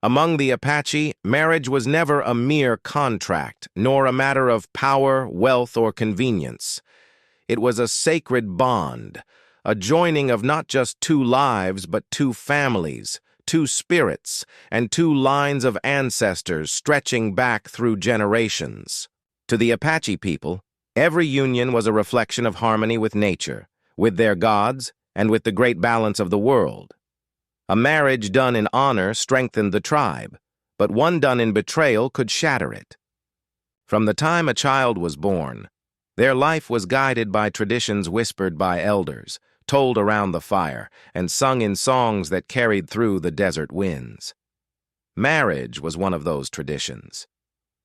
Among the Apache, marriage was never a mere contract, nor a matter of power, wealth, or convenience. It was a sacred bond, a joining of not just two lives, but two families, two spirits, and two lines of ancestors stretching back through generations. To the Apache people, every union was a reflection of harmony with nature, with their gods, and with the great balance of the world. A marriage done in honor strengthened the tribe, but one done in betrayal could shatter it. From the time a child was born, their life was guided by traditions whispered by elders, told around the fire, and sung in songs that carried through the desert winds. Marriage was one of those traditions.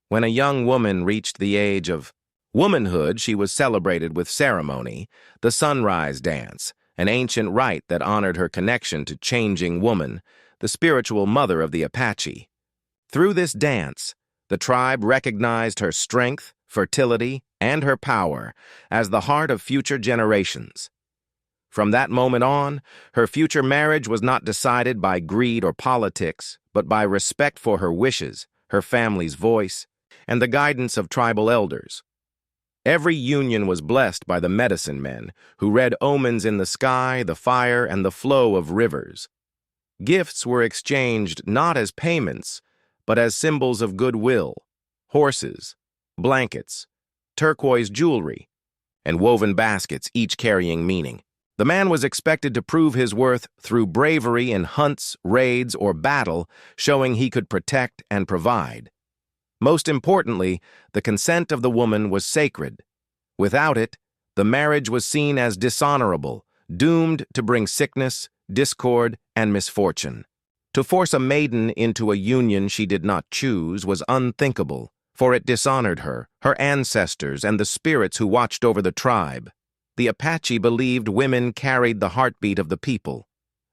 When a young woman reached the age of womanhood, she was celebrated with ceremony, the sunrise dance, an ancient rite that honored her connection to changing woman, the spiritual mother of the Apache. Through this dance, the tribe recognized her strength, fertility, and her power as the heart of future generations. From that moment on, her future marriage was not decided by greed or politics, but by respect for her wishes, her family's voice, and the guidance of tribal elders. Every union was blessed by the medicine men, who read omens in the sky, the fire, and the flow of rivers. Gifts were exchanged not as payments, but as symbols of goodwill: horses, blankets, turquoise jewelry, and woven baskets, each carrying meaning. The man was expected to prove his worth through bravery in hunts, raids, or battle, showing he could protect and provide. Most importantly, the consent of the woman was sacred. Without it, the marriage was seen as dishonorable, doomed to bring sickness, discord, and misfortune. To force a maiden into a union she did not choose was unthinkable, for it dishonored her, her ancestors, and the spirits who watched over the tribe. The Apache believed women carried the heartbeat of the people.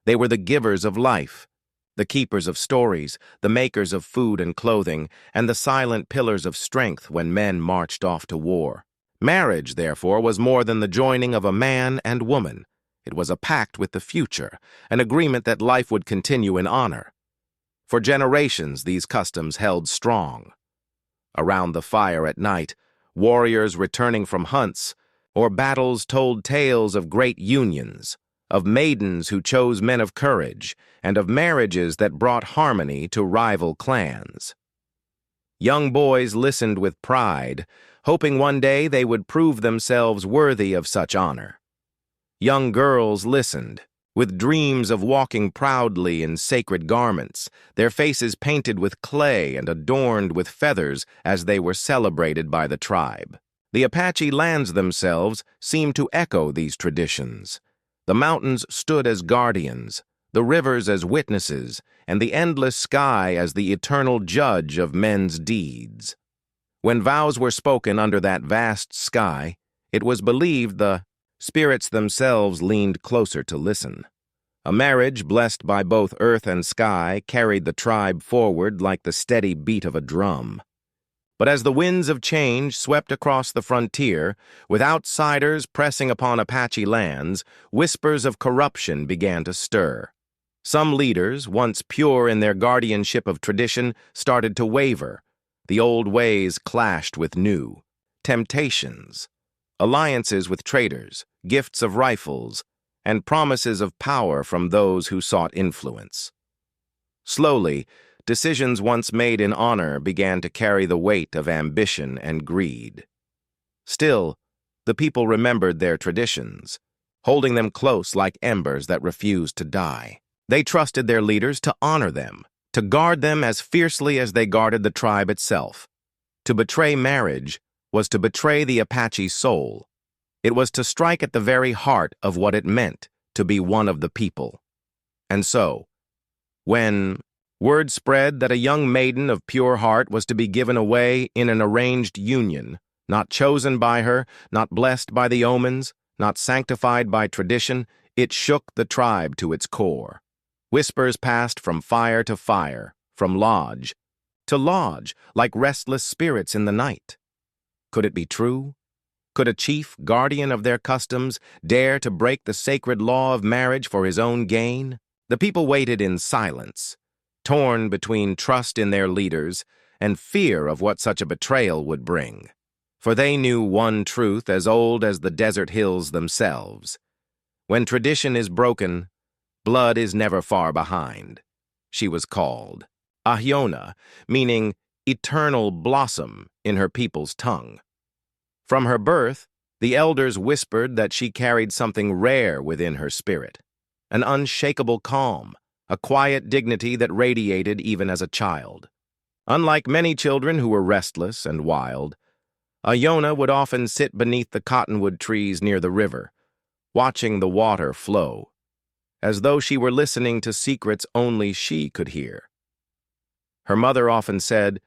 They were the givers of life, the keepers of stories, the makers of food and clothing, and the silent pillars of strength when men marched off to war. Marriage, therefore, was more than the joining of a man and woman. It was a pact with the future, an agreement that life would continue in honor. For generations, these customs held strong. Around the fire at night, warriors returning from hunts or battles told tales of great unions, of maidens who chose men of courage, and of marriages that brought harmony to rival clans. Young boys listened with pride, hoping one day they would prove themselves worthy of such honor. Young girls listened, with dreams of walking proudly in sacred garments, their faces painted with clay and adorned with feathers as they were celebrated by the tribe. The Apache lands themselves seemed to echo these traditions. The mountains stood as guardians, the rivers as witnesses, and the endless sky as the eternal judge of men's deeds. When vows were spoken under that vast sky, it was believed the spirits themselves leaned closer to listen. A marriage blessed by both earth and sky carried the tribe forward like the steady beat of a drum. But as the winds of change swept across the frontier, with outsiders pressing upon Apache lands, whispers of corruption began to stir. Some leaders, once pure in their guardianship of tradition, started to waver. The old ways clashed with new. Temptations, alliances with traitors, gifts of rifles, and promises of power from those who sought influence. Slowly, decisions once made in honor began to carry the weight of ambition and greed. Still, the people remembered their traditions, holding them close like embers that refused to die. They trusted their leaders to honor them, to guard them as fiercely as they guarded the tribe itself. To betray marriage was to betray the Apache soul. It was to strike at the very heart of what it meant to be one of the people. And so, when word spread that a young maiden of pure heart was to be given away in an arranged union, not chosen by her, not blessed by the omens, not sanctified by tradition, it shook the tribe to its core. Whispers passed from fire to fire, from lodge to lodge, like restless spirits in the night. Could it be true? Could a chief, guardian of their customs, dare to break the sacred law of marriage for his own gain? The people waited in silence, torn between trust in their leaders and fear of what such a betrayal would bring. For they knew one truth as old as the desert hills themselves. When tradition is broken, blood is never far behind. She was called Ahiona, meaning eternal blossom in her people's tongue. From her birth, the elders whispered that she carried something rare within her spirit, an unshakable calm, a quiet dignity that radiated even as a child. Unlike many children who were restless and wild, Iona would often sit beneath the cottonwood trees near the river, watching the water flow, as though she were listening to secrets only she could hear. Her mother often said,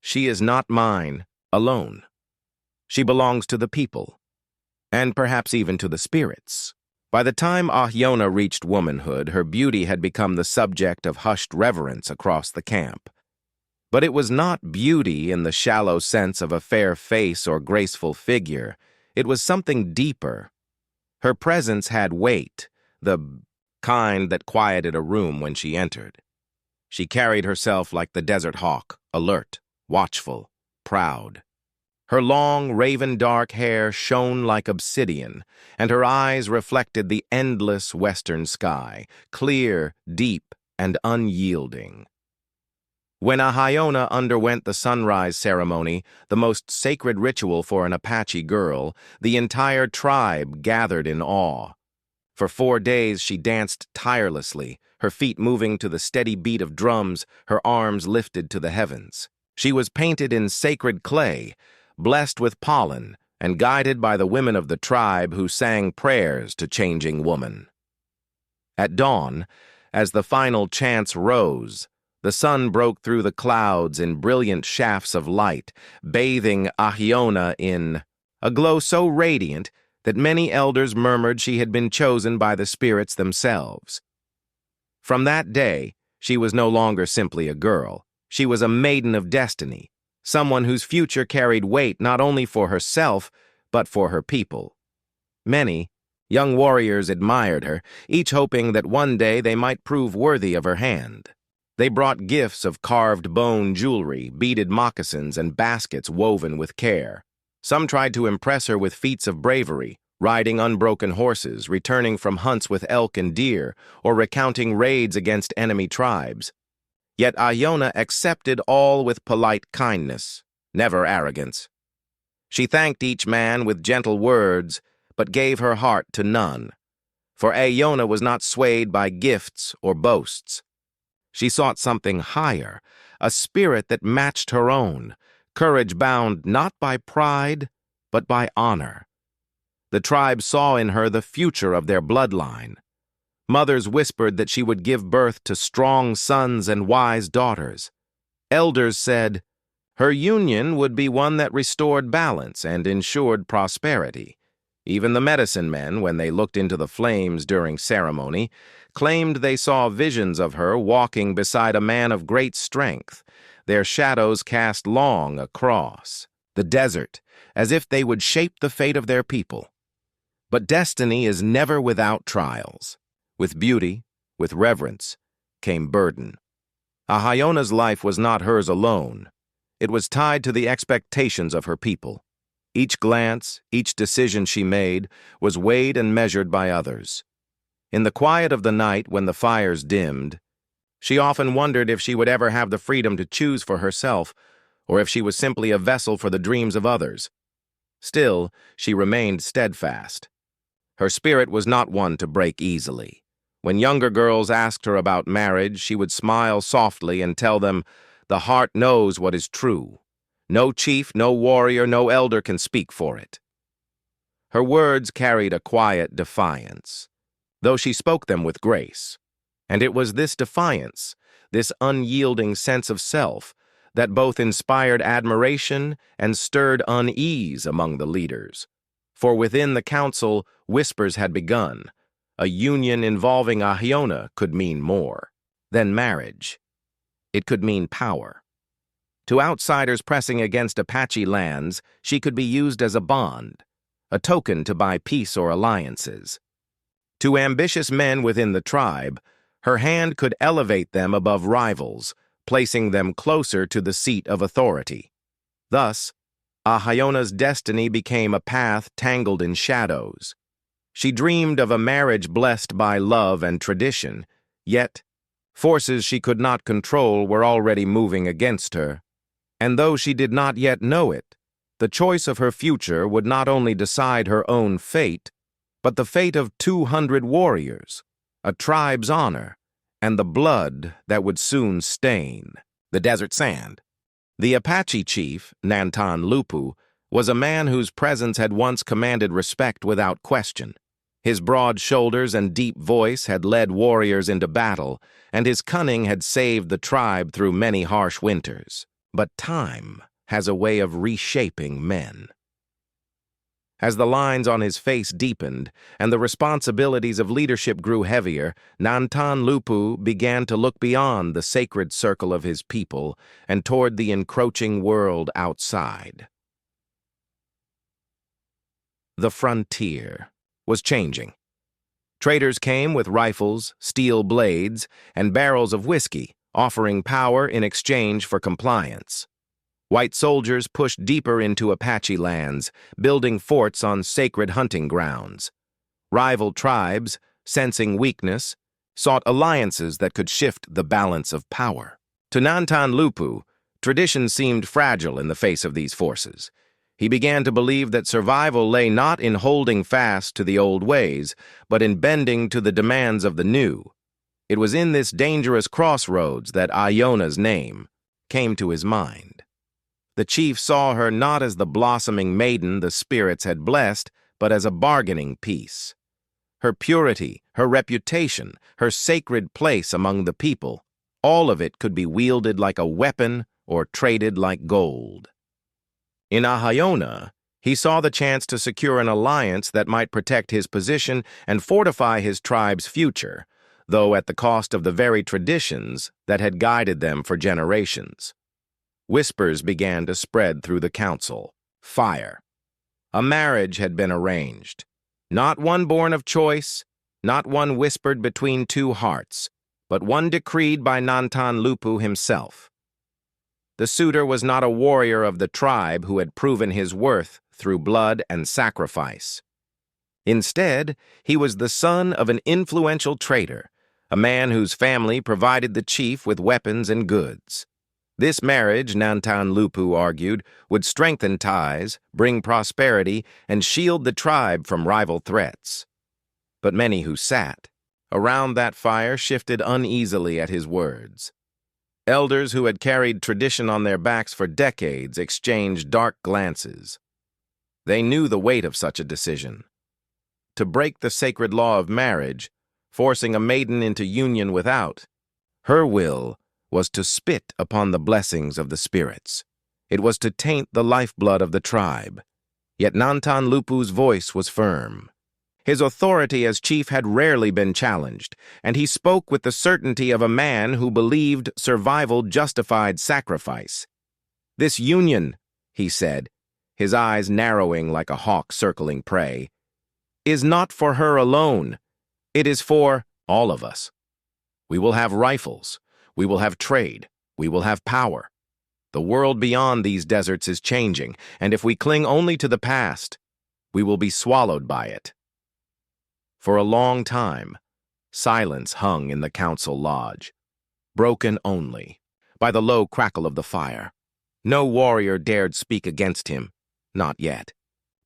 "She is not mine alone. She belongs to the people, and perhaps even to the spirits." By the time Ahiona reached womanhood, her beauty had become the subject of hushed reverence across the camp. But it was not beauty in the shallow sense of a fair face or graceful figure. It was something deeper. Her presence had weight, the kind that quieted a room when she entered. She carried herself like the desert hawk, alert, watchful, proud. Her long, raven-dark hair shone like obsidian, and her eyes reflected the endless western sky, clear, deep, and unyielding. When Ahiona underwent the sunrise ceremony, the most sacred ritual for an Apache girl, the entire tribe gathered in awe. For 4 days she danced tirelessly, her feet moving to the steady beat of drums, her arms lifted to the heavens. She was painted in sacred clay, blessed with pollen, and guided by the women of the tribe who sang prayers to changing woman. At dawn, as the final chants rose, the sun broke through the clouds in brilliant shafts of light, bathing Ahiona in a glow so radiant that many elders murmured she had been chosen by the spirits themselves. From that day, she was no longer simply a girl. She was a maiden of destiny, someone whose future carried weight not only for herself, but for her people. Many young warriors admired her, each hoping that one day they might prove worthy of her hand. They brought gifts of carved bone jewelry, beaded moccasins, and baskets woven with care. Some tried to impress her with feats of bravery, riding unbroken horses, returning from hunts with elk and deer, or recounting raids against enemy tribes. Yet Iona accepted all with polite kindness, never arrogance. She thanked each man with gentle words, but gave her heart to none. For Iona was not swayed by gifts or boasts. She sought something higher, a spirit that matched her own, courage bound not by pride, but by honor. The tribe saw in her the future of their bloodline. Mothers whispered that she would give birth to strong sons and wise daughters. Elders said her union would be one that restored balance and ensured prosperity. Even the medicine men, when they looked into the flames during ceremony, claimed they saw visions of her walking beside a man of great strength, their shadows cast long across the desert, as if they would shape the fate of their people. But destiny is never without trials. With beauty, with reverence, came burden. Ahiona's life was not hers alone. It was tied to the expectations of her people. Each glance, each decision she made, was weighed and measured by others. In the quiet of the night, when the fires dimmed, she often wondered if she would ever have the freedom to choose for herself, or if she was simply a vessel for the dreams of others. Still, she remained steadfast. Her spirit was not one to break easily. When younger girls asked her about marriage, she would smile softly and tell them, "The heart knows what is true. No chief, no warrior, no elder can speak for it." Her words carried a quiet defiance, though she spoke them with grace. And it was this defiance, this unyielding sense of self, that both inspired admiration and stirred unease among the leaders. For within the council, whispers had begun. A union involving Ahiona could mean more than marriage. It could mean power. To outsiders pressing against Apache lands, she could be used as a bond, a token to buy peace or alliances. To ambitious men within the tribe, Her hand could elevate them above rivals, placing them closer to the seat of authority. Thus, Ahiona's destiny became a path tangled in shadows. She dreamed of a marriage blessed by love and tradition, yet forces she could not control were already moving against her. And though she did not yet know it, the choice of her future would not only decide her own fate, but the fate of 200 warriors, a tribe's honor, and the blood that would soon stain the desert sand. The Apache chief, Nantan Lupu, was a man whose presence had once commanded respect without question. His broad shoulders and deep voice had led warriors into battle, and his cunning had saved the tribe through many harsh winters. But time has a way of reshaping men. As the lines on his face deepened and the responsibilities of leadership grew heavier, Nantan Lupu began to look beyond the sacred circle of his people and toward the encroaching world outside. The frontier was changing. Traders came with rifles, steel blades, and barrels of whiskey, offering power in exchange for compliance. White soldiers pushed deeper into Apache lands, building forts on sacred hunting grounds. Rival tribes, sensing weakness, sought alliances that could shift the balance of power. To Nantan Lupu, tradition seemed fragile in the face of these forces. He began to believe that survival lay not in holding fast to the old ways, but in bending to the demands of the new. It was in this dangerous crossroads that Iona's name came to his mind. The chief saw her not as the blossoming maiden the spirits had blessed, but as a bargaining piece. Her purity, her reputation, her sacred place among the people, all of it could be wielded like a weapon or traded like gold. In Ahiona, he saw the chance to secure an alliance that might protect his position and fortify his tribe's future, though at the cost of the very traditions that had guided them for generations. Whispers began to spread through the council. Fire. A marriage had been arranged. Not one born of choice, not one whispered between two hearts, but one decreed by Nantan Lupu himself. The suitor was not a warrior of the tribe who had proven his worth through blood and sacrifice. Instead, he was the son of an influential trader, a man whose family provided the chief with weapons and goods. This marriage, Nantan Lupu argued, would strengthen ties, bring prosperity, and shield the tribe from rival threats. But many who sat around that fire shifted uneasily at his words. Elders who had carried tradition on their backs for decades exchanged dark glances. They knew the weight of such a decision. To break the sacred law of marriage, forcing a maiden into union without, her will was to spit upon the blessings of the spirits. It was to taint the lifeblood of the tribe. Yet Nantan Lupu's voice was firm. His authority as chief had rarely been challenged, and he spoke with the certainty of a man who believed survival justified sacrifice. "This union," he said, his eyes narrowing like a hawk circling prey, "is not for her alone. It is for all of us. We will have rifles. We will have trade. We will have power. The world beyond these deserts is changing, and if we cling only to the past, we will be swallowed by it." For a long time, silence hung in the council lodge, broken only by the low crackle of the fire. No warrior dared speak against him, not yet.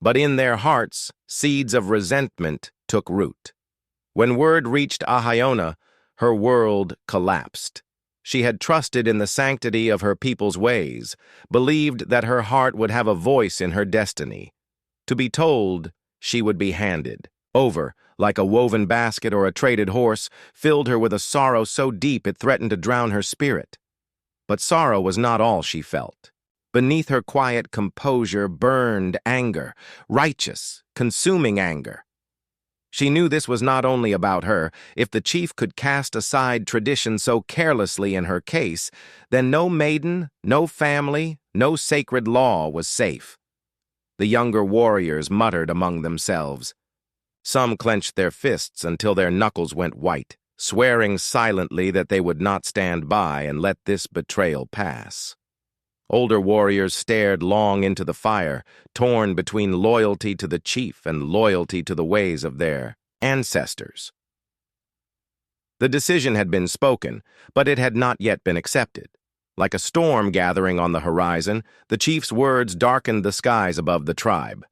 But in their hearts, seeds of resentment took root. When word reached Ahiona, her world collapsed. She had trusted in the sanctity of her people's ways, believed that her heart would have a voice in her destiny. To be told, she would be handed over, like a woven basket or a traded horse, filled her with a sorrow so deep it threatened to drown her spirit. But sorrow was not all she felt. Beneath her quiet composure burned anger, righteous, consuming anger. She knew this was not only about her. If the chief could cast aside tradition so carelessly in her case, then no maiden, no family, no sacred law was safe. The younger warriors muttered among themselves. Some clenched their fists until their knuckles went white. swearing silently that they would not stand by and let this betrayal pass. Older warriors stared long into the fire, torn between loyalty to the chief and loyalty to the ways of their ancestors. The decision had been spoken, but it had not yet been accepted. Like a storm gathering on the horizon, the chief's words darkened the skies above the tribe.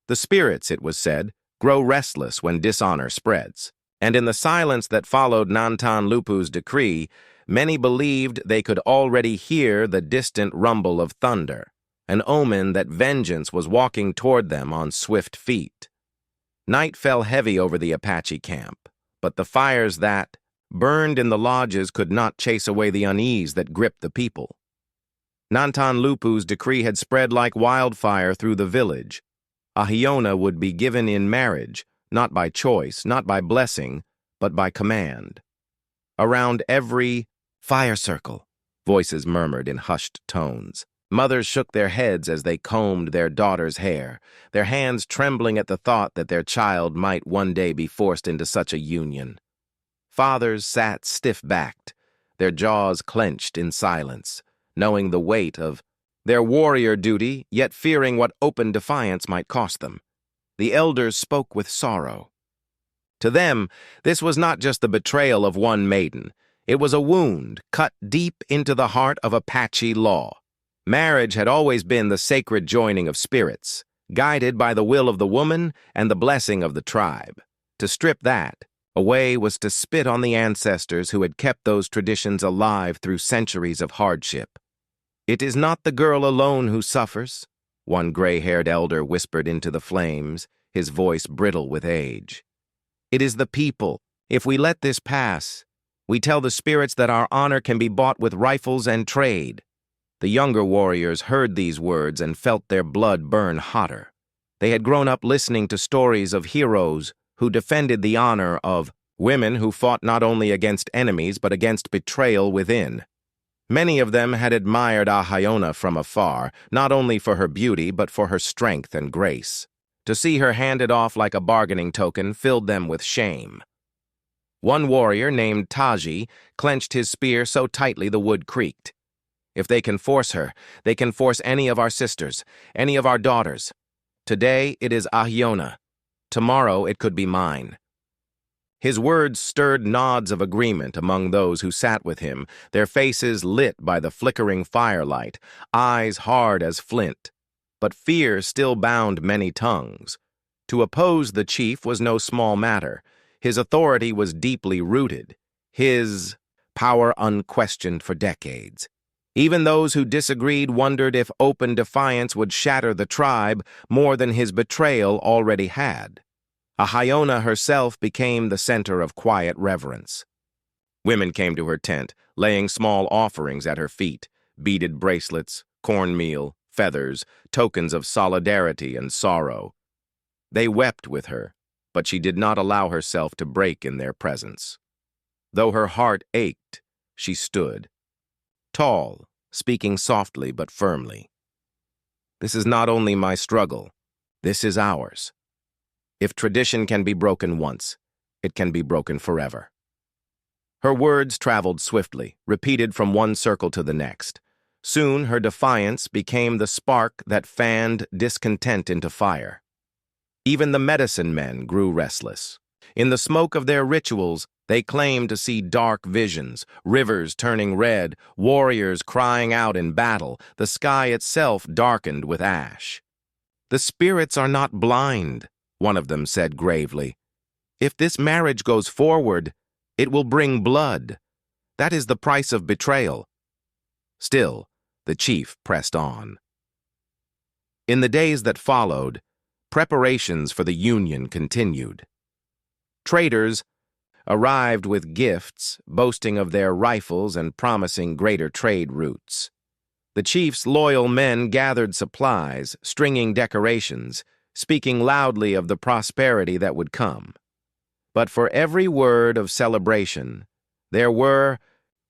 The spirits, it was said, grow restless when dishonor spreads, and in the silence that followed Nantan-Lupu's decree, many believed they could already hear the distant rumble of thunder, an omen that vengeance was walking toward them on swift feet. Night fell heavy over the Apache camp, but the fires that burned in the lodges could not chase away the unease that gripped the people. Nantan-Lupu's decree had spread like wildfire through the village. Ahiona would be given in marriage, not by choice, not by blessing, but by command. Around every fire circle, voices murmured in hushed tones. Mothers shook their heads as they combed their daughter's hair, their hands trembling at the thought that their child might one day be forced into such a union. Fathers sat stiff-backed, their jaws clenched in silence, knowing the weight of their warrior duty, yet fearing what open defiance might cost them. The elders spoke with sorrow. To them, this was not just the betrayal of one maiden. It was a wound cut deep into the heart of Apache law. Marriage had always been the sacred joining of spirits, guided by the will of the woman and the blessing of the tribe. To strip that away was to spit on the ancestors who had kept those traditions alive through centuries of hardship. "It is not the girl alone who suffers," one gray-haired elder whispered into the flames, his voice brittle with age. "It is the people. If we let this pass, we tell the spirits that our honor can be bought with rifles and trade." The younger warriors heard these words and felt their blood burn hotter. They had grown up listening to stories of heroes who defended the honor of women who fought not only against enemies but against betrayal within. Many of them had admired Ahiona from afar, not only for her beauty but for her strength and grace. To see her handed off like a bargaining token filled them with shame. One warrior named Taji clenched his spear so tightly the wood creaked. "If they can force her, they can force any of our sisters, any of our daughters. Today it is Ahiona. Tomorrow it could be mine." His words stirred nods of agreement among those who sat with him, their faces lit by the flickering firelight, eyes hard as flint. But fear still bound many tongues. To oppose the chief was no small matter. His authority was deeply rooted, his power unquestioned for decades. Even those who disagreed wondered if open defiance would shatter the tribe more than his betrayal already had. Ahiona herself became the center of quiet reverence. Women came to her tent, laying small offerings at her feet, beaded bracelets, cornmeal, feathers, tokens of solidarity and sorrow. They wept with her, but she did not allow herself to break in their presence. Though her heart ached, she stood, tall, speaking softly but firmly. "This is not only my struggle, this is ours. If tradition can be broken once, it can be broken forever." Her words traveled swiftly, repeated from one circle to the next. Soon her defiance became the spark that fanned discontent into fire. Even the medicine men grew restless. In the smoke of their rituals, they claimed to see dark visions, rivers turning red, warriors crying out in battle, the sky itself darkened with ash. "The spirits are not blind," one of them said gravely. "If this marriage goes forward, it will bring blood. That is the price of betrayal." Still, the chief pressed on. In the days that followed, preparations for the union continued. Traders arrived with gifts, boasting of their rifles and promising greater trade routes. The chief's loyal men gathered supplies, stringing decorations, speaking loudly of the prosperity that would come. But for every word of celebration, there were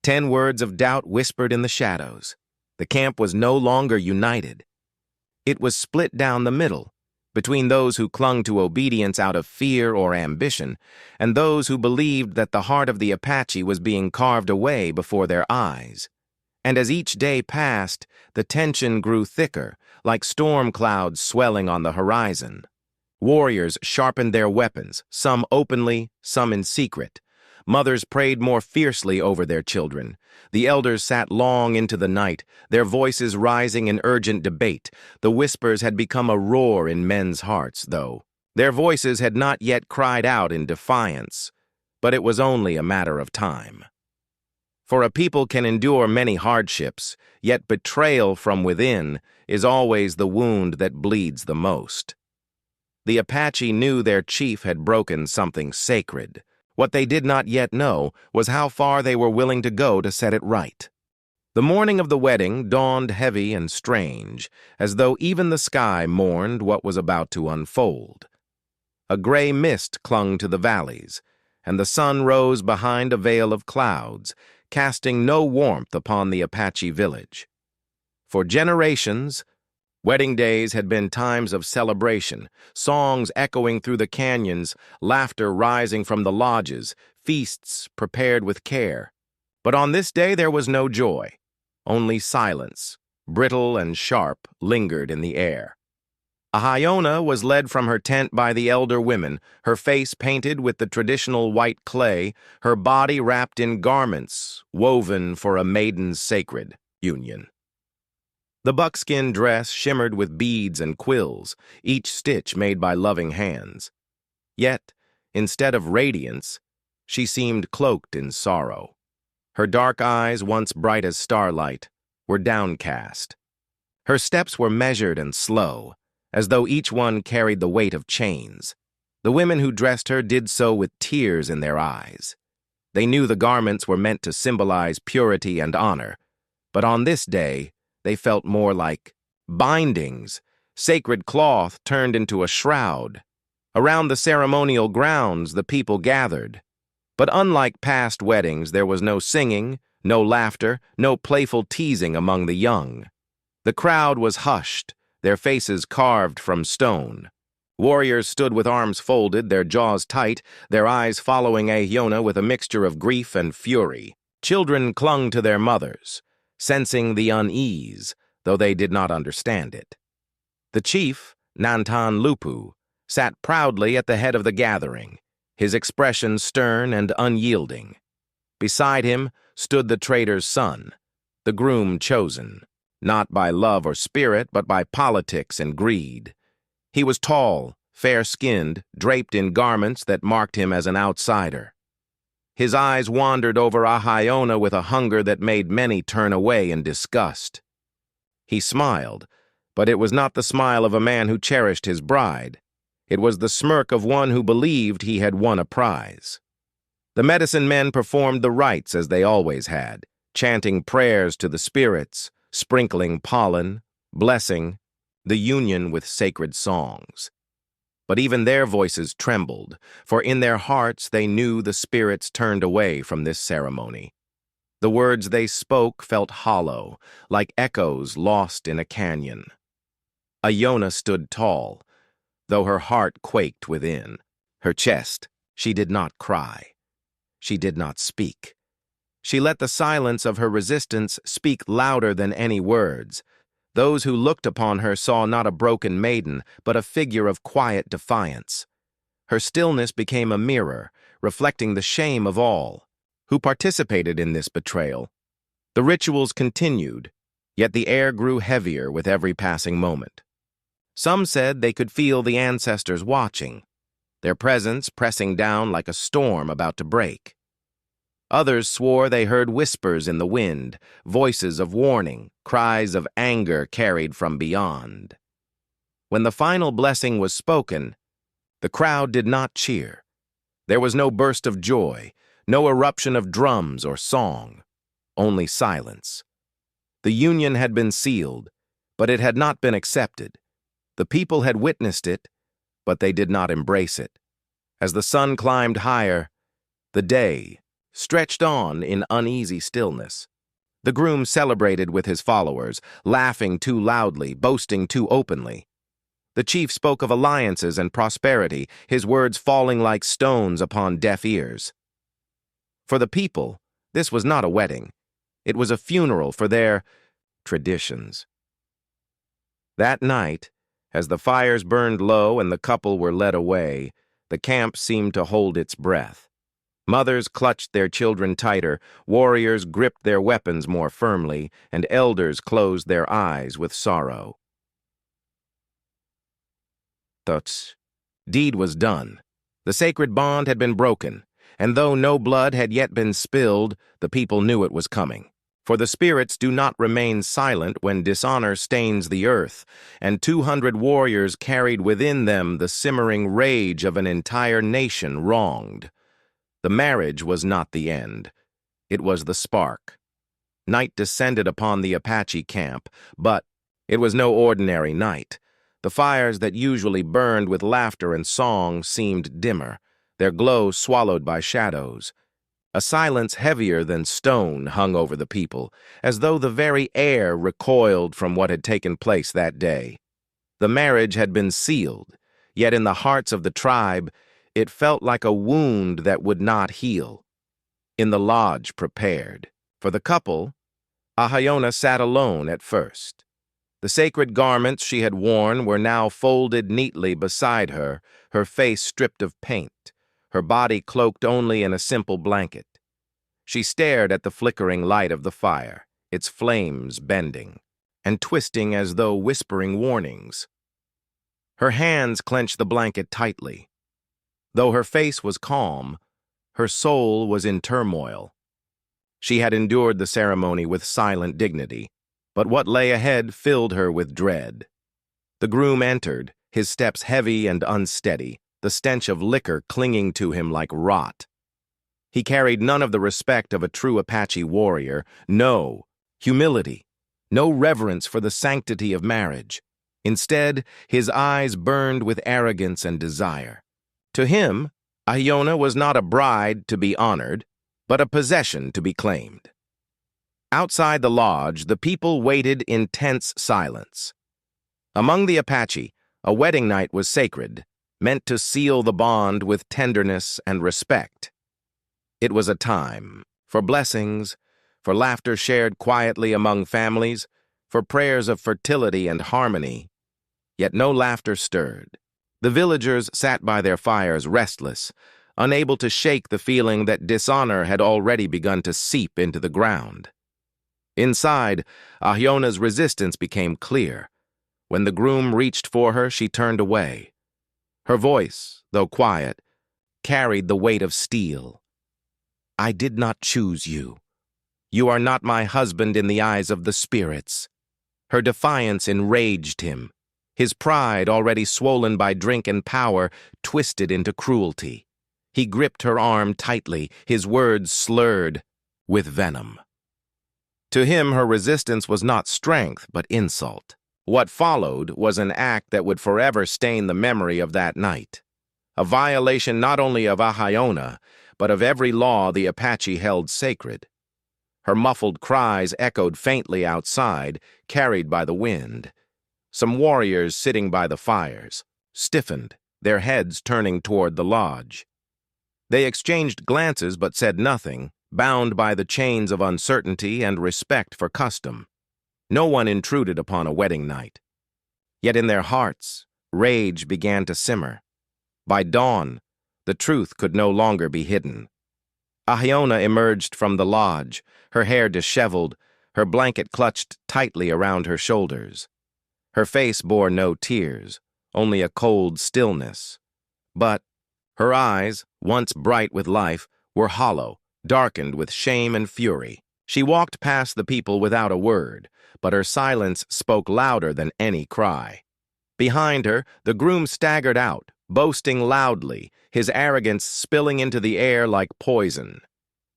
10 words of doubt whispered in the shadows. The camp was no longer united. It was split down the middle, between those who clung to obedience out of fear or ambition, and those who believed that the heart of the Apache was being carved away before their eyes. And as each day passed, the tension grew thicker, like storm clouds swelling on the horizon. Warriors sharpened their weapons, some openly, some in secret. Mothers prayed more fiercely over their children. The elders sat long into the night, their voices rising in urgent debate. The whispers had become a roar in men's hearts, though. Their voices had not yet cried out in defiance, but it was only a matter of time. For a people can endure many hardships, yet betrayal from within is always the wound that bleeds the most. The Apache knew their chief had broken something sacred. What they did not yet know was how far they were willing to go to set it right. The morning of the wedding dawned heavy and strange, as though even the sky mourned what was about to unfold. A gray mist clung to the valleys, and the sun rose behind a veil of clouds, casting no warmth upon the Apache village. For generations, wedding days had been times of celebration, songs echoing through the canyons, laughter rising from the lodges, feasts prepared with care. But on this day there was no joy. Only silence, brittle and sharp, lingered in the air. Ahiona was led from her tent by the elder women, her face painted with the traditional white clay, her body wrapped in garments woven for a maiden's sacred union. The buckskin dress shimmered with beads and quills, each stitch made by loving hands. Yet, instead of radiance, she seemed cloaked in sorrow. Her dark eyes, once bright as starlight, were downcast. Her steps were measured and slow, as though each one carried the weight of chains. The women who dressed her did so with tears in their eyes. They knew the garments were meant to symbolize purity and honor, but on this day, they felt more like bindings, sacred cloth turned into a shroud. Around the ceremonial grounds, the people gathered. But unlike past weddings, there was no singing, no laughter, no playful teasing among the young. The crowd was hushed, their faces carved from stone. Warriors stood with arms folded, their jaws tight, their eyes following Ahiona with a mixture of grief and fury. Children clung to their mothers, sensing the unease, though they did not understand it. The chief, Nantan Lupu, sat proudly at the head of the gathering, his expression stern and unyielding. Beside him stood the trader's son, the groom chosen, not by love or spirit, but by politics and greed. He was tall, fair-skinned, draped in garments that marked him as an outsider. His eyes wandered over Ahiona with a hunger that made many turn away in disgust. He smiled, but it was not the smile of a man who cherished his bride. It was the smirk of one who believed he had won a prize. The medicine men performed the rites as they always had, chanting prayers to the spirits, sprinkling pollen, blessing the union with sacred songs. But even their voices trembled, for in their hearts they knew the spirits turned away from this ceremony. The words they spoke felt hollow, like echoes lost in a canyon. Iona stood tall, though her heart quaked within. Her chest, she did not cry. She did not speak. She let the silence of her resistance speak louder than any words. Those who looked upon her saw not a broken maiden, but a figure of quiet defiance. Her stillness became a mirror, reflecting the shame of all who participated in this betrayal. The rituals continued, yet the air grew heavier with every passing moment. Some said they could feel the ancestors watching, their presence pressing down like a storm about to break. Others swore they heard whispers in the wind, voices of warning, cries of anger carried from beyond. When the final blessing was spoken, the crowd did not cheer. There was no burst of joy, no eruption of drums or song, only silence. The union had been sealed, but it had not been accepted. The people had witnessed it, but they did not embrace it. As the sun climbed higher, the day stretched on in uneasy stillness. The groom celebrated with his followers, laughing too loudly, boasting too openly. The chief spoke of alliances and prosperity, his words falling like stones upon deaf ears. For the people, this was not a wedding. It was a funeral for their traditions. That night, as the fires burned low and the couple were led away, the camp seemed to hold its breath. Mothers clutched their children tighter, warriors gripped their weapons more firmly, and elders closed their eyes with sorrow. The deed was done. The sacred bond had been broken, and though no blood had yet been spilled, the people knew it was coming. For the spirits do not remain silent when dishonor stains the earth, and 200 warriors carried within them the simmering rage of an entire nation wronged. The marriage was not the end. It was the spark. Night descended upon the Apache camp, but it was no ordinary night. The fires that usually burned with laughter and song seemed dimmer, their glow swallowed by shadows. A silence heavier than stone hung over the people, as though the very air recoiled from what had taken place that day. The marriage had been sealed, yet in the hearts of the tribe, it felt like a wound that would not heal. In the lodge prepared for the couple, Ahiona sat alone at first. The sacred garments she had worn were now folded neatly beside her, her face stripped of paint, her body cloaked only in a simple blanket. She stared at the flickering light of the fire, its flames bending and twisting as though whispering warnings. Her hands clenched the blanket tightly. Though her face was calm, her soul was in turmoil. She had endured the ceremony with silent dignity, but what lay ahead filled her with dread. The groom entered, his steps heavy and unsteady, the stench of liquor clinging to him like rot. He carried none of the respect of a true Apache warrior, no humility, no reverence for the sanctity of marriage. Instead, his eyes burned with arrogance and desire. To him, Ahiona was not a bride to be honored, but a possession to be claimed. Outside the lodge, the people waited in tense silence. Among the Apache, a wedding night was sacred, meant to seal the bond with tenderness and respect. It was a time for blessings, for laughter shared quietly among families, for prayers of fertility and harmony. Yet no laughter stirred. The villagers sat by their fires restless, unable to shake the feeling that dishonor had already begun to seep into the ground. Inside, Ahiona's resistance became clear. When the groom reached for her, she turned away. Her voice, though quiet, carried the weight of steel. "I did not choose you. You are not my husband in the eyes of the spirits." Her defiance enraged him. His pride, already swollen by drink and power, twisted into cruelty. He gripped her arm tightly, his words slurred with venom. To him, her resistance was not strength, but insult. What followed was an act that would forever stain the memory of that night. A violation not only of Ahiona, but of every law the Apache held sacred. Her muffled cries echoed faintly outside, carried by the wind. Some warriors sitting by the fires stiffened, their heads turning toward the lodge. They exchanged glances but said nothing, bound by the chains of uncertainty and respect for custom. No one intruded upon a wedding night. Yet in their hearts, rage began to simmer. By dawn, the truth could no longer be hidden. Ahiona emerged from the lodge, her hair disheveled, her blanket clutched tightly around her shoulders. Her face bore no tears, only a cold stillness. But her eyes, once bright with life, were hollow, darkened with shame and fury. She walked past the people without a word, but her silence spoke louder than any cry. Behind her, the groom staggered out, boasting loudly, his arrogance spilling into the air like poison.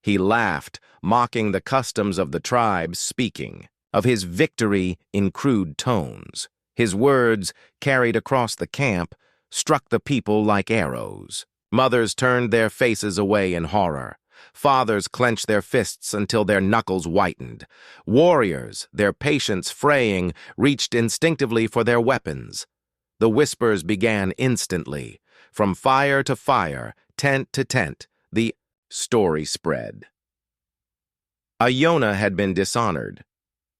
He laughed, mocking the customs of the tribe, speaking of his victory in crude tones. His words, carried across the camp, struck the people like arrows. Mothers turned their faces away in horror. Fathers clenched their fists until their knuckles whitened. Warriors, their patience fraying, reached instinctively for their weapons. The whispers began instantly. From fire to fire, tent to tent, the story spread. Iona had been dishonored.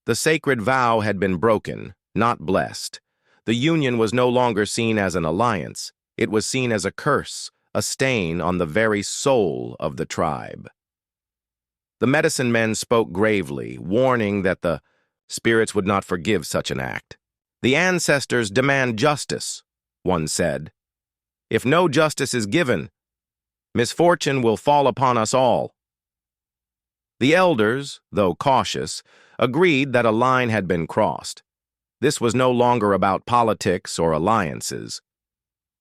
The sacred vow had been broken, not blessed. The union was no longer seen as an alliance. It was seen as a curse, a stain on the very soul of the tribe. The medicine men spoke gravely, warning that the spirits would not forgive such an act. The ancestors demand justice, one said. If no justice is given, misfortune will fall upon us all. The elders, though cautious, agreed that a line had been crossed. This was no longer about politics or alliances.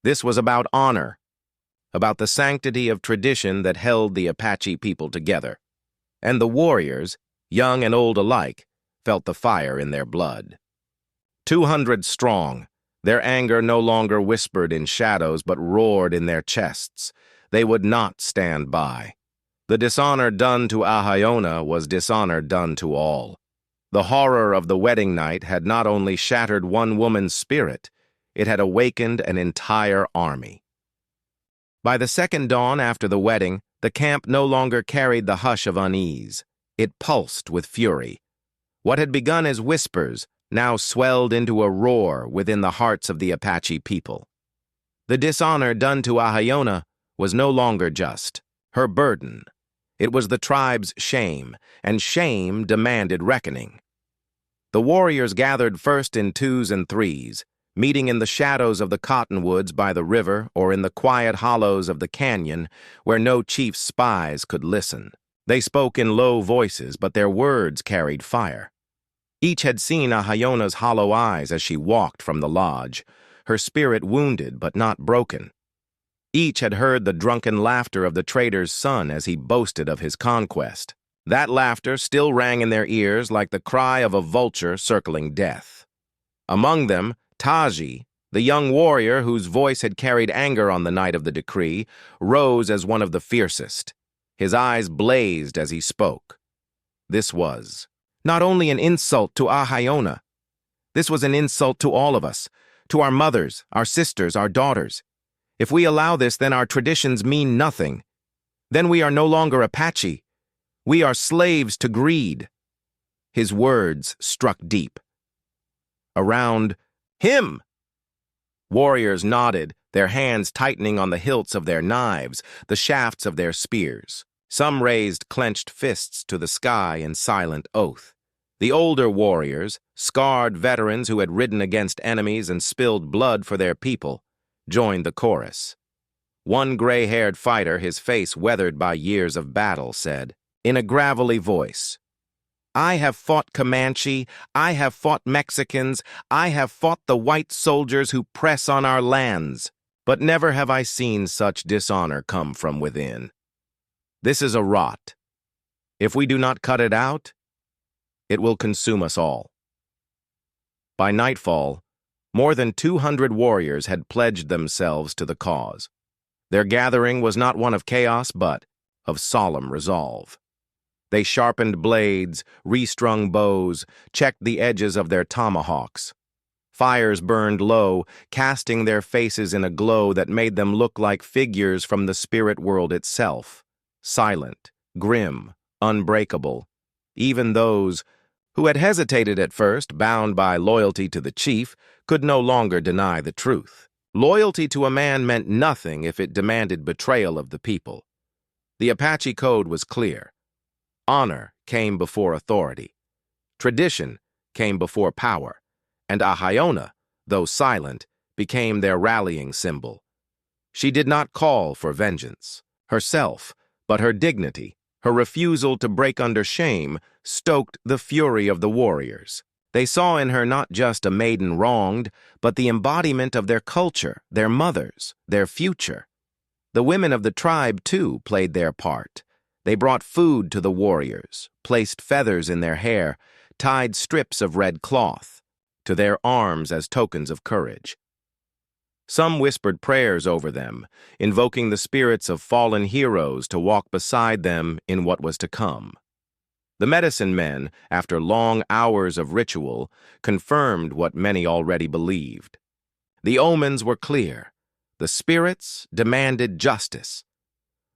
This was about honor, about the sanctity of tradition that held the Apache people together. And the warriors, young and old alike, felt the fire in their blood. 200 strong, their anger no longer whispered in shadows but roared in their chests. They would not stand by. The dishonor done to Iona was dishonor done to all. The horror of the wedding night had not only shattered one woman's spirit, it had awakened an entire army. By the second dawn after the wedding, the camp no longer carried the hush of unease. It pulsed with fury. What had begun as whispers now swelled into a roar within the hearts of the Apache people. The dishonor done to Iona was no longer just her burden. It was the tribe's shame, and shame demanded reckoning. The warriors gathered first in twos and threes, meeting in the shadows of the cottonwoods by the river or in the quiet hollows of the canyon where no chief's spies could listen. They spoke in low voices, but their words carried fire. Each had seen Iona's hollow eyes as she walked from the lodge, her spirit wounded but not broken. Each had heard the drunken laughter of the trader's son as he boasted of his conquest. That laughter still rang in their ears like the cry of a vulture circling death. Among them, Taji, the young warrior whose voice had carried anger on the night of the decree, rose as one of the fiercest. His eyes blazed as he spoke. This was not only an insult to Iona. This was an insult to all of us, to our mothers, our sisters, our daughters. If we allow this, then our traditions mean nothing. Then we are no longer Apache. We are slaves to greed. His words struck deep. Around him, warriors nodded, their hands tightening on the hilts of their knives, the shafts of their spears. Some raised clenched fists to the sky in silent oath. The older warriors, scarred veterans who had ridden against enemies and spilled blood for their people, joined the chorus. One gray-haired fighter, his face weathered by years of battle, said, in a gravelly voice, I have fought Comanche, I have fought Mexicans, I have fought the white soldiers who press on our lands, but never have I seen such dishonor come from within. This is a rot. If we do not cut it out, it will consume us all. By nightfall, more than 200 warriors had pledged themselves to the cause. Their gathering was not one of chaos, but of solemn resolve. They sharpened blades, restrung bows, checked the edges of their tomahawks. Fires burned low, casting their faces in a glow that made them look like figures from the spirit world itself. Silent, grim, unbreakable. Even those who had hesitated at first, bound by loyalty to the chief, could no longer deny the truth. Loyalty to a man meant nothing if it demanded betrayal of the people. The Apache code was clear. Honor came before authority. Tradition came before power. And Iona, though silent, became their rallying symbol. She did not call for vengeance herself, but her dignity, her refusal to break under shame, stoked the fury of the warriors. They saw in her not just a maiden wronged, but the embodiment of their culture, their mothers, their future. The women of the tribe, too, played their part. They brought food to the warriors, placed feathers in their hair, tied strips of red cloth to their arms as tokens of courage. Some whispered prayers over them, invoking the spirits of fallen heroes to walk beside them in what was to come. The medicine men, after long hours of ritual, confirmed what many already believed. The omens were clear. The spirits demanded justice.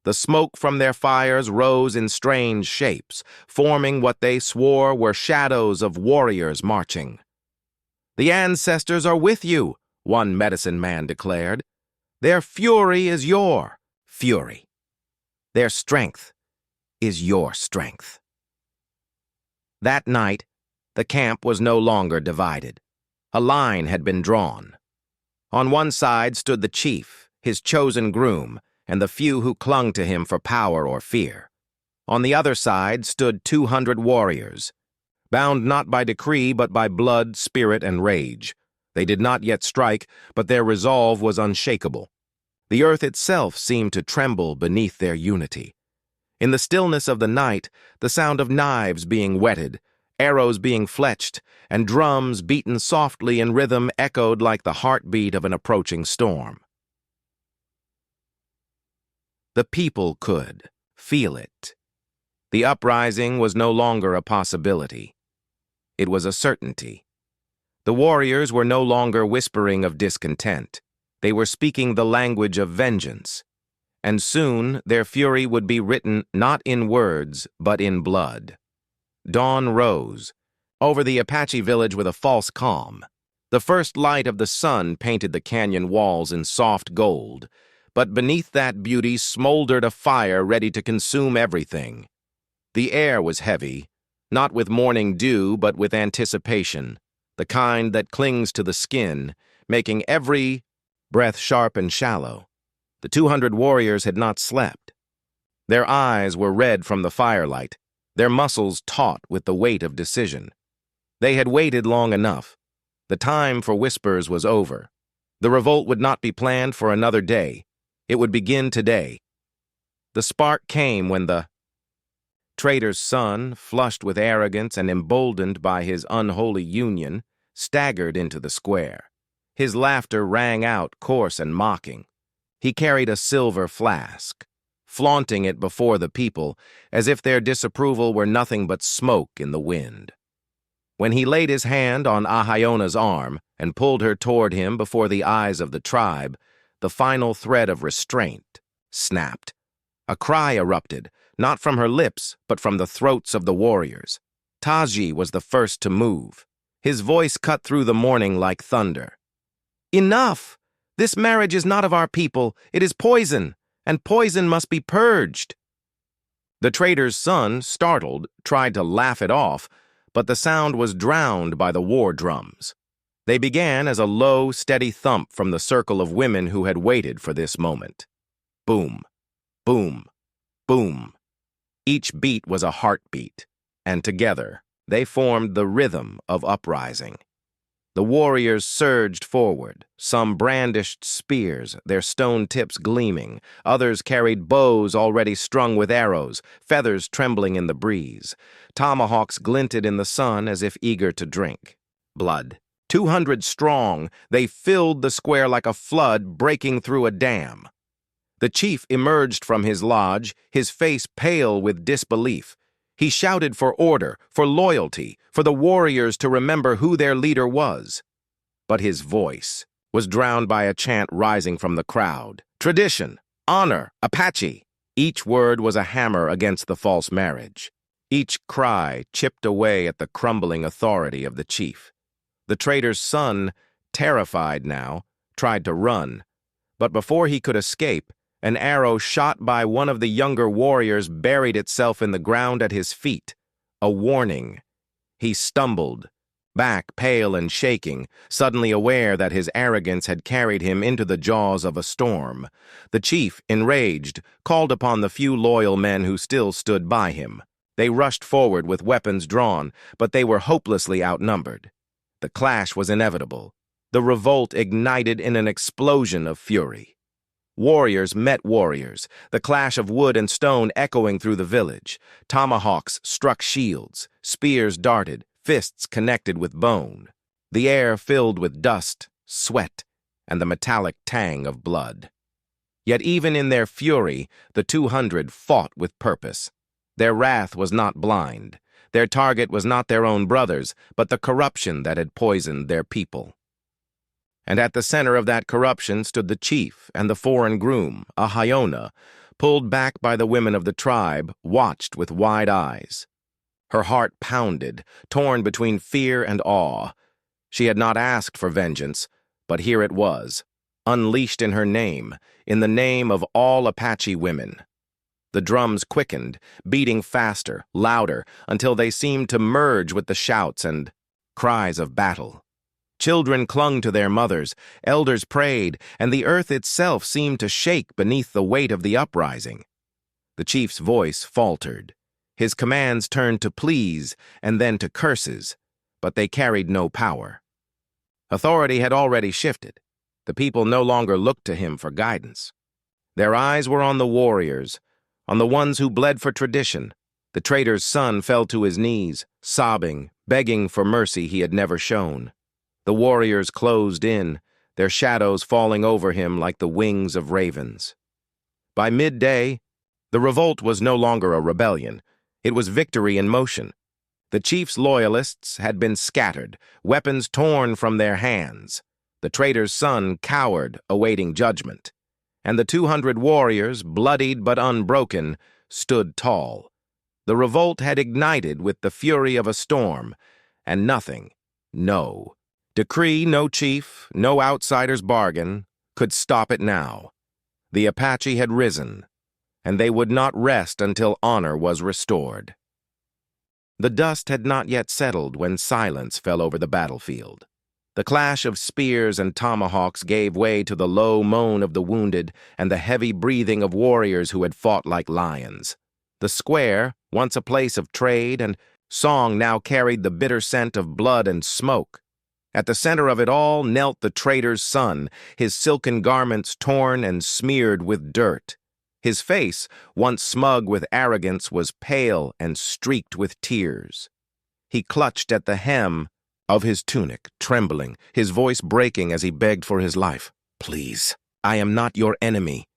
The smoke from their fires rose in strange shapes, forming what they swore were shadows of warriors marching. "The ancestors are with you," one medicine man declared. "Their fury is your fury. Their strength is your strength." That night, the camp was no longer divided. A line had been drawn. On one side stood the chief, his chosen groom, and the few who clung to him for power or fear. On the other side stood 200 warriors, bound not by decree but by blood, spirit, and rage. They did not yet strike, but their resolve was unshakable. The earth itself seemed to tremble beneath their unity. In the stillness of the night, the sound of knives being whetted, arrows being fletched, and drums beaten softly in rhythm echoed like the heartbeat of an approaching storm. The people could feel it. The uprising was no longer a possibility. It was a certainty. The warriors were no longer whispering of discontent. They were speaking the language of vengeance. And soon their fury would be written not in words, but in blood. Dawn rose over the Apache village with a false calm. The first light of the sun painted the canyon walls in soft gold, but beneath that beauty smoldered a fire ready to consume everything. The air was heavy, not with morning dew, but with anticipation, the kind that clings to the skin, making every breath sharp and shallow. The 200 warriors had not slept. Their eyes were red from the firelight, their muscles taut with the weight of decision. They had waited long enough. The time for whispers was over. The revolt would not be planned for another day. It would begin today. The spark came when the trader's son, flushed with arrogance and emboldened by his unholy union, staggered into the square. His laughter rang out coarse and mocking. He carried a silver flask, flaunting it before the people as if their disapproval were nothing but smoke in the wind. When he laid his hand on Ahiona's arm and pulled her toward him before the eyes of the tribe, the final thread of restraint snapped. A cry erupted, not from her lips, but from the throats of the warriors. Taji was the first to move. His voice cut through the morning like thunder. "Enough! This marriage is not of our people. It is poison, and poison must be purged." The trader's son, startled, tried to laugh it off, but the sound was drowned by the war drums. They began as a low, steady thump from the circle of women who had waited for this moment. Boom, boom, boom. Each beat was a heartbeat, and together they formed the rhythm of uprising. The warriors surged forward. Some brandished spears, their stone tips gleaming. Others carried bows already strung with arrows, feathers trembling in the breeze. Tomahawks glinted in the sun as if eager to drink blood. 200 strong, they filled the square like a flood breaking through a dam. The chief emerged from his lodge, his face pale with disbelief. He shouted for order, for loyalty, for the warriors to remember who their leader was. But his voice was drowned by a chant rising from the crowd. Tradition, honor, Apache. Each word was a hammer against the false marriage. Each cry chipped away at the crumbling authority of the chief. The trader's son, terrified now, tried to run, but before he could escape, an arrow shot by one of the younger warriors buried itself in the ground at his feet. A warning. He stumbled, back pale and shaking, suddenly aware that his arrogance had carried him into the jaws of a storm. The chief, enraged, called upon the few loyal men who still stood by him. They rushed forward with weapons drawn, but they were hopelessly outnumbered. The clash was inevitable. The revolt ignited in an explosion of fury. Warriors met warriors, the clash of wood and stone echoing through the village. Tomahawks struck shields, spears darted, fists connected with bone. The air filled with dust, sweat, and the metallic tang of blood. Yet even in their fury, the 200 fought with purpose. Their wrath was not blind. Their target was not their own brothers, but the corruption that had poisoned their people. And at the center of that corruption stood the chief and the foreign groom, a Hyona, pulled back by the women of the tribe, watched with wide eyes. Her heart pounded, torn between fear and awe. She had not asked for vengeance, but here it was, unleashed in her name, in the name of all Apache women. The drums quickened, beating faster, louder, until they seemed to merge with the shouts and cries of battle. Children clung to their mothers, elders prayed, and the earth itself seemed to shake beneath the weight of the uprising. The chief's voice faltered. His commands turned to pleas and then to curses, but they carried no power. Authority had already shifted. The people no longer looked to him for guidance. Their eyes were on the warriors, on the ones who bled for tradition. The trader's son fell to his knees, sobbing, begging for mercy he had never shown. The warriors closed in, their shadows falling over him like the wings of ravens. By midday, the revolt was no longer a rebellion. It was victory in motion. The chief's loyalists had been scattered, weapons torn from their hands. The trader's son cowered, awaiting judgment. And the 200 warriors, bloodied but unbroken, stood tall. The revolt had ignited with the fury of a storm, and nothing, no decree, no chief, no outsider's bargain, could stop it now. The Apache had risen, and they would not rest until honor was restored. The dust had not yet settled when silence fell over the battlefield. The clash of spears and tomahawks gave way to the low moan of the wounded and the heavy breathing of warriors who had fought like lions. The square, once a place of trade and song, now carried the bitter scent of blood and smoke. At the center of it all knelt the trader's son, his silken garments torn and smeared with dirt. His face, once smug with arrogance, was pale and streaked with tears. He clutched at the hem of his tunic, trembling, his voice breaking as he begged for his life. "Please, I am not your enemy.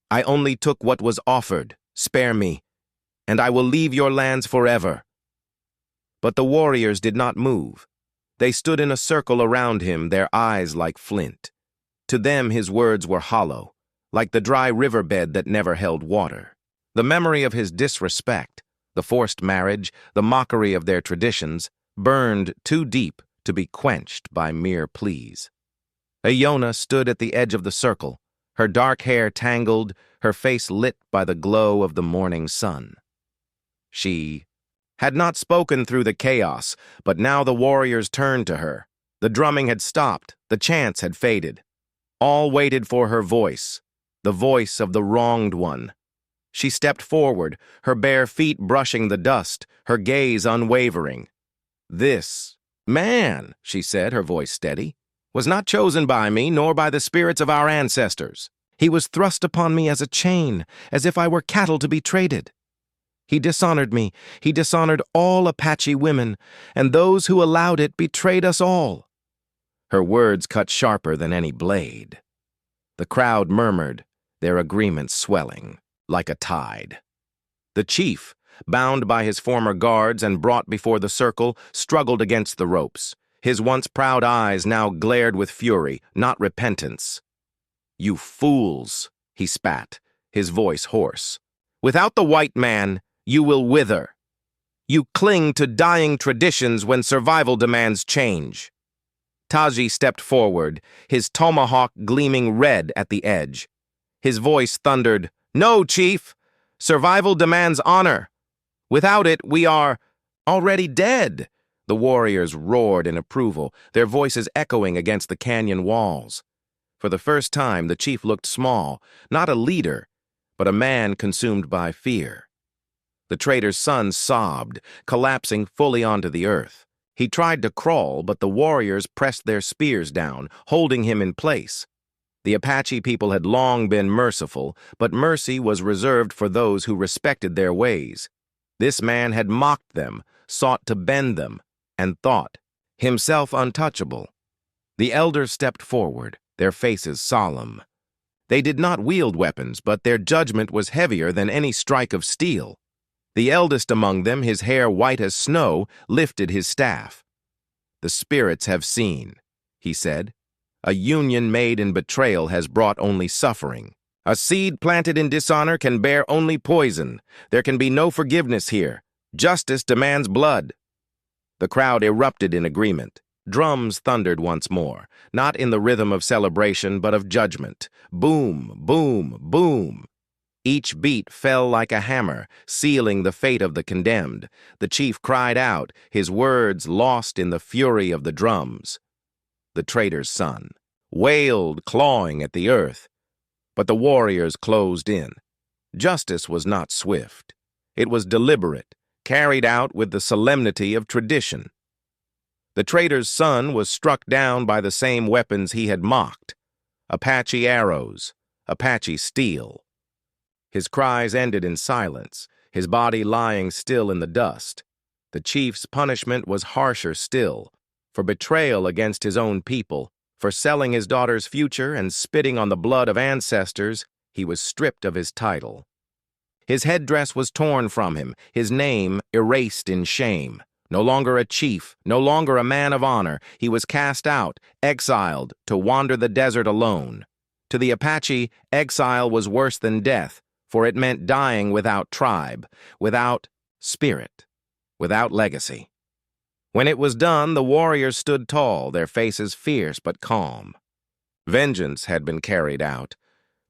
I only took what was offered. Spare me, and I will leave your lands forever." But the warriors did not move. They stood in a circle around him, their eyes like flint. To them his words were hollow, like the dry riverbed that never held water. The memory of his disrespect, the forced marriage, the mockery of their traditions, burned too deep to be quenched by mere pleas. Iona stood at the edge of the circle, her dark hair tangled, her face lit by the glow of the morning sun. She had not spoken through the chaos, but now the warriors turned to her. The drumming had stopped, the chants had faded. All waited for her voice, the voice of the wronged one. She stepped forward, her bare feet brushing the dust, her gaze unwavering. "This man," she said, her voice steady, "was not chosen by me, nor by the spirits of our ancestors. He was thrust upon me as a chain, as if I were cattle to be traded. He dishonored me. He dishonored all Apache women, and those who allowed it betrayed us all." Her words cut sharper than any blade. The crowd murmured, their agreement swelling like a tide. The chief, bound by his former guards and brought before the circle, struggled against the ropes. His once proud eyes now glared with fury, not repentance. "You fools," he spat, his voice hoarse. "Without the white man, you will wither. You cling to dying traditions when survival demands change." Taji stepped forward, his tomahawk gleaming red at the edge. His voice thundered, "No, Chief! Survival demands honor. Without it, we are already dead." The warriors roared in approval, their voices echoing against the canyon walls. For the first time, the chief looked small, not a leader, but a man consumed by fear. The trader's son sobbed, collapsing fully onto the earth. He tried to crawl, but the warriors pressed their spears down, holding him in place. The Apache people had long been merciful, but mercy was reserved for those who respected their ways. This man had mocked them, sought to bend them, and thought himself untouchable. The elders stepped forward, their faces solemn. They did not wield weapons, but their judgment was heavier than any strike of steel. The eldest among them, his hair white as snow, lifted his staff. "The spirits have seen," he said. A union made in betrayal has brought only suffering. A seed planted in dishonor can bear only poison. There can be no forgiveness here. Justice demands blood. The crowd erupted in agreement. Drums thundered once more, not in the rhythm of celebration but of judgment. Boom, boom, boom. Each beat fell like a hammer, sealing the fate of the condemned. The chief cried out, his words lost in the fury of the drums. The traitor's son wailed, clawing at the earth. But the warriors closed in. Justice was not swift. It was deliberate, carried out with the solemnity of tradition. The traitor's son was struck down by the same weapons he had mocked: Apache arrows, Apache steel. His cries ended in silence, his body lying still in the dust. The chief's punishment was harsher still, for betrayal against his own people. For selling his daughter's future and spitting on the blood of ancestors, he was stripped of his title. His headdress was torn from him, his name erased in shame. No longer a chief, no longer a man of honor, he was cast out, exiled, to wander the desert alone. To the Apache, exile was worse than death, for it meant dying without tribe, without spirit, without legacy. When it was done, the warriors stood tall, their faces fierce but calm. Vengeance had been carried out,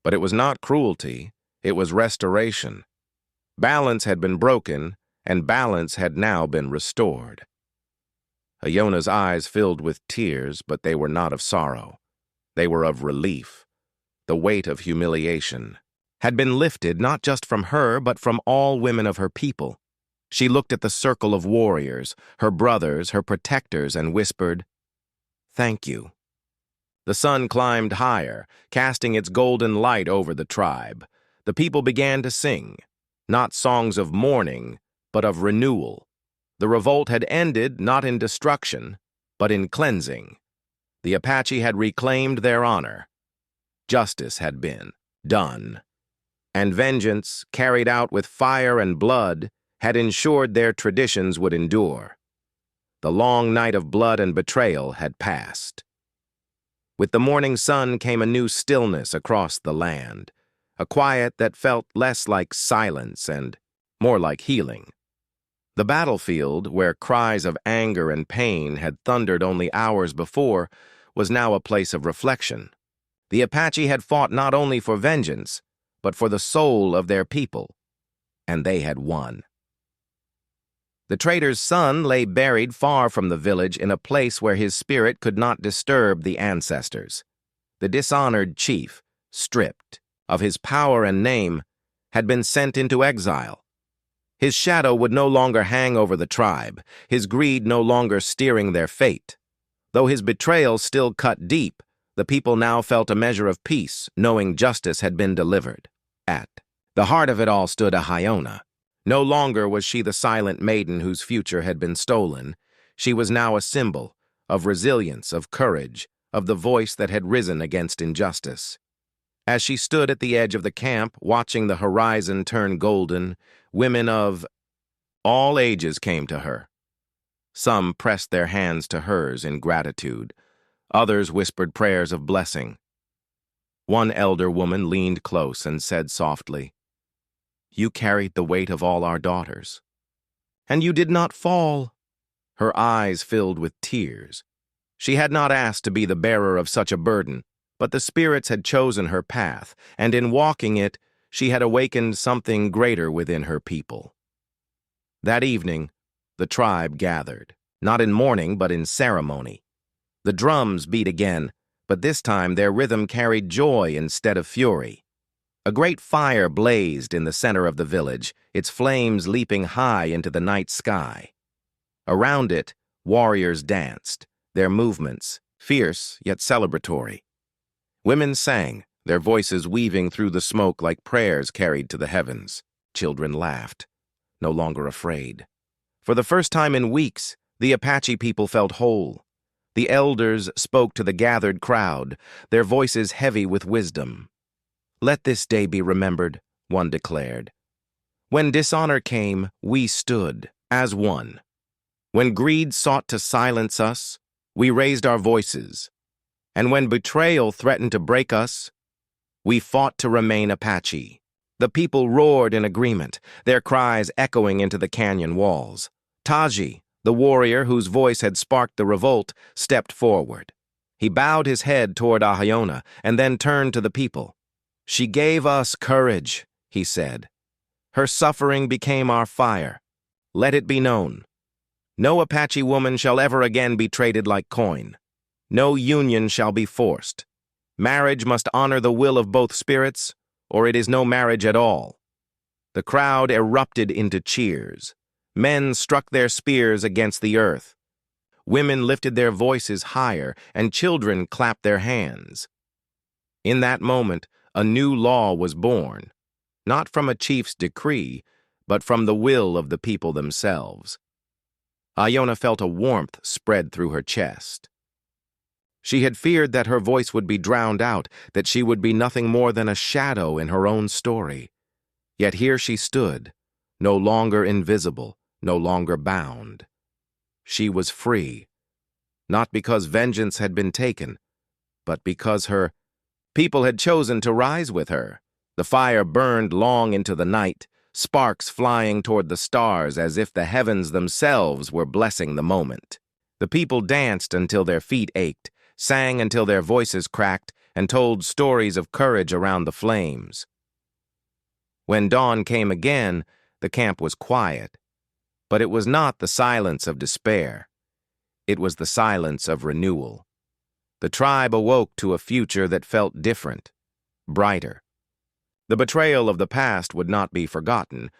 but it was not cruelty, it was restoration. Balance had been broken, and balance had now been restored. Iona's eyes filled with tears, but they were not of sorrow. They were of relief. The weight of humiliation had been lifted not just from her, but from all women of her people. She looked at the circle of warriors, her brothers, her protectors, and whispered, "Thank you." The sun climbed higher, casting its golden light over the tribe. The people began to sing, not songs of mourning, but of renewal. The revolt had ended not in destruction, but in cleansing. The Apache had reclaimed their honor. Justice had been done. And vengeance, carried out with fire and blood, had ensured their traditions would endure. The long night of blood and betrayal had passed. With the morning sun came a new stillness across the land, a quiet that felt less like silence and more like healing. The battlefield, where cries of anger and pain had thundered only hours before, was now a place of reflection. The Apache had fought not only for vengeance, but for the soul of their people, and they had won. The traitor's son lay buried far from the village in a place where his spirit could not disturb the ancestors. The dishonored chief, stripped of his power and name, had been sent into exile. His shadow would no longer hang over the tribe, his greed no longer steering their fate. Though his betrayal still cut deep, the people now felt a measure of peace, knowing justice had been delivered. At the heart of it all stood Iona. No longer was she the silent maiden whose future had been stolen. She was now a symbol of resilience, of courage, of the voice that had risen against injustice. As she stood at the edge of the camp, watching the horizon turn golden, women of all ages came to her. Some pressed their hands to hers in gratitude. Others whispered prayers of blessing. One elder woman leaned close and said softly, "You carried the weight of all our daughters. And you did not fall." Her eyes filled with tears. She had not asked to be the bearer of such a burden, but the spirits had chosen her path, and in walking it, she had awakened something greater within her people. That evening, the tribe gathered, not in mourning but in ceremony. The drums beat again, but this time their rhythm carried joy instead of fury. A great fire blazed in the center of the village, its flames leaping high into the night sky. Around it, warriors danced, their movements fierce yet celebratory. Women sang, their voices weaving through the smoke like prayers carried to the heavens. Children laughed, no longer afraid. For the first time in weeks, the Apache people felt whole. The elders spoke to the gathered crowd, their voices heavy with wisdom. "Let this day be remembered," one declared. "When dishonor came, we stood as one. When greed sought to silence us, we raised our voices. And when betrayal threatened to break us, we fought to remain Apache. The people roared in agreement, their cries echoing into the canyon walls. Taji, the warrior whose voice had sparked the revolt, stepped forward. He bowed his head toward Ahiona and then turned to the people. "She gave us courage," he said. "Her suffering became our fire. Let it be known. No Apache woman shall ever again be traded like coin. No union shall be forced. Marriage must honor the will of both spirits, or it is no marriage at all." The crowd erupted into cheers. Men struck their spears against the earth. Women lifted their voices higher, and children clapped their hands. In that moment, a new law was born, not from a chief's decree, but from the will of the people themselves. Iona felt a warmth spread through her chest. She had feared that her voice would be drowned out, that she would be nothing more than a shadow in her own story. Yet here she stood, no longer invisible, no longer bound. She was free, not because vengeance had been taken, but because her people had chosen to rise with her. The fire burned long into the night, sparks flying toward the stars as if the heavens themselves were blessing the moment. The people danced until their feet ached, sang until their voices cracked, and told stories of courage around the flames. When dawn came again, the camp was quiet, but it was not the silence of despair. It was the silence of renewal. The tribe awoke to a future that felt different, brighter. The betrayal of the past would not be forgotten,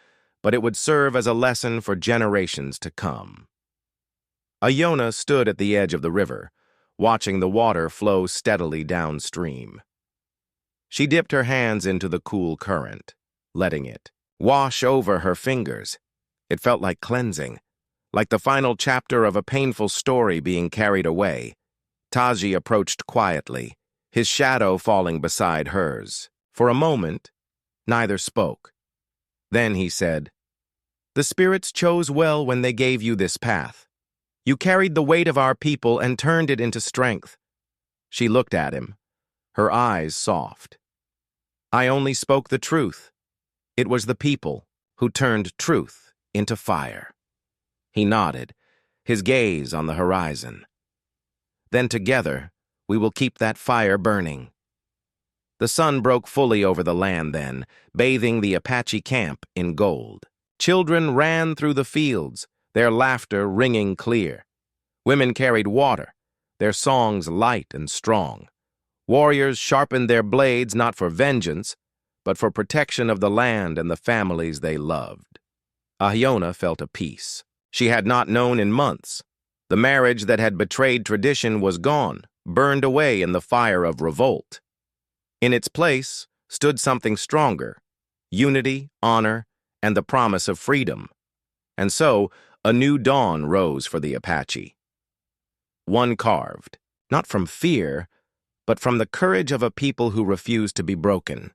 but it would serve as a lesson for generations to come. Iona stood at the edge of the river, watching the water flow steadily downstream. She dipped her hands into the cool current, letting it wash over her fingers. It felt like cleansing, like the final chapter of a painful story being carried away. Taji approached quietly, his shadow falling beside hers. For a moment, neither spoke. Then he said, "The spirits chose well when they gave you this path. You carried the weight of our people and turned it into strength." She looked at him, her eyes soft. "I only spoke the truth. It was the people who turned truth into fire." He nodded, his gaze on the horizon. "Then together, we will keep that fire burning." The sun broke fully over the land then, bathing the Apache camp in gold. Children ran through the fields, their laughter ringing clear. Women carried water, their songs light and strong. Warriors sharpened their blades not for vengeance, but for protection of the land and the families they loved. Ahiona felt a peace she had not known in months. The marriage that had betrayed tradition was gone, burned away in the fire of revolt. In its place stood something stronger: unity, honor, and the promise of freedom. And so, a new dawn rose for the Apache. One carved, not from fear, but from the courage of a people who refused to be broken.